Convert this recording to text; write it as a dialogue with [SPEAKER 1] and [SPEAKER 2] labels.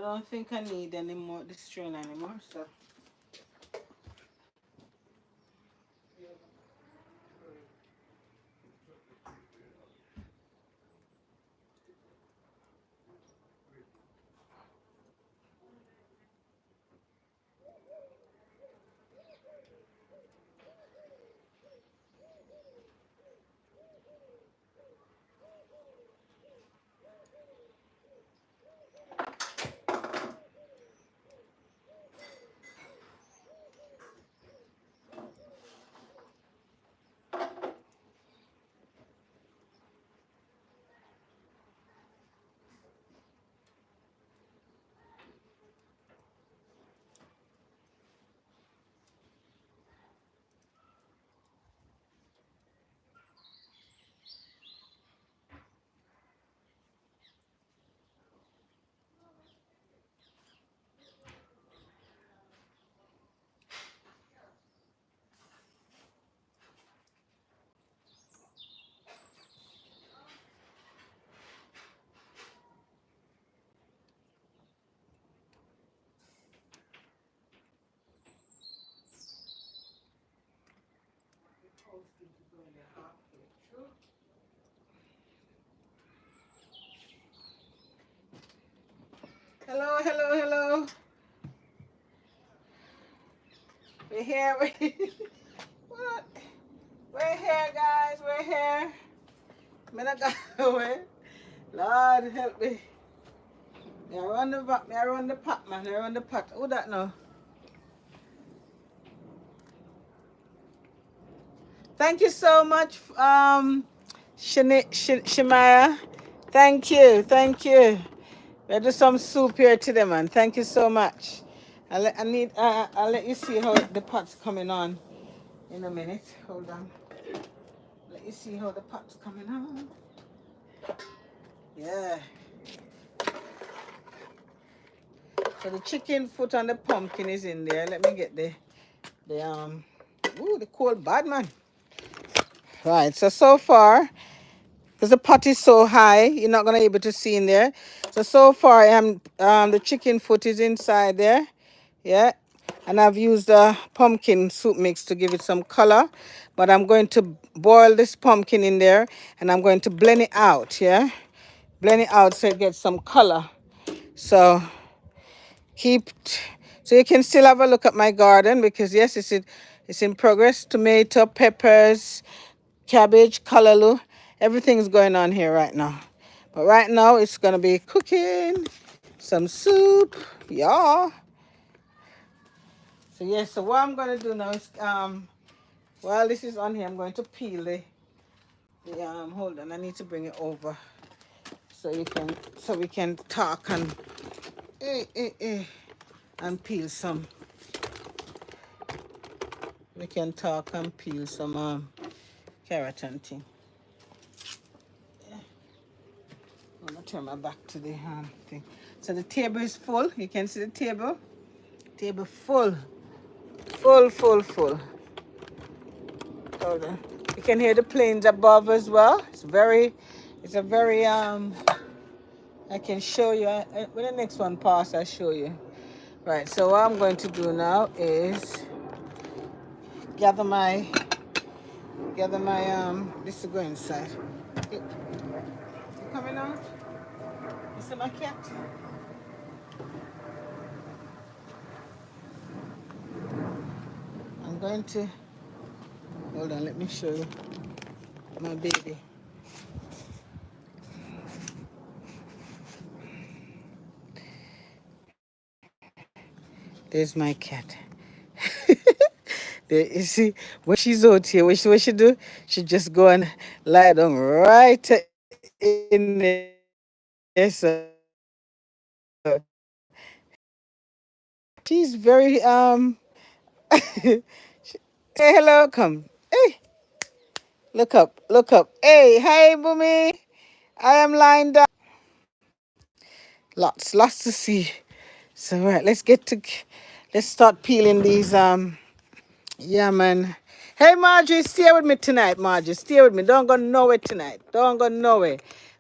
[SPEAKER 1] don't think I need any more this strain anymore, so. Hello, hello, hello. We're here. What? We're here, guys. We're here. Me not go away. Lord help me. Me around the pot, man. I run the pot. Who that now? Thank you so much, Shemaya. Thank you, thank you. We'll do some soup here today, man. Thank you so much. I'll let you see how the pot's coming on in a minute. Hold on. Let you see how the pot's coming on. Yeah. So the chicken foot and the pumpkin is in there. Let me get the cold bad, man. Right, so far, because the pot is so high, you're not gonna be able to see in there. So far, the chicken foot is inside there, yeah. And I've used a pumpkin soup mix to give it some color. But I'm going to boil this pumpkin in there, and I'm going to blend it out, yeah. Blend it out so it gets some color. So so you can still have a look at my garden because yes, it's in progress. Tomato, peppers, cabbage, callaloo, everything's going on here right now. But right now it's gonna be cooking some soup, yeah. So yes, so what I'm gonna do now is while this is on here, I'm going to peel the hold on, I need to bring it over so we can talk and peel some. We can talk and peel some carrot and thing. Yeah. I'm gonna turn my back to the thing. So the table is full. You can see the table. Table full. Full. Hold on. You can hear the planes above as well. It's a very I can show you when the next one pass I'll show you. Right, so what I'm going to do now is gather my this to go inside. You coming out? You see my cat? I'm going to hold on, let me show you my baby. There's my cat. There, you see, when she's out here, what she do? She just go and lie down right in there. So she's very Say hello, come. Hey, look up. Hey, Boomy. I am lying down. Lots to see. So right, let's start peeling these yeah, man. Hey, Marjorie, stay with me tonight, Marjorie. Stay with me. Don't go nowhere tonight. Don't go nowhere.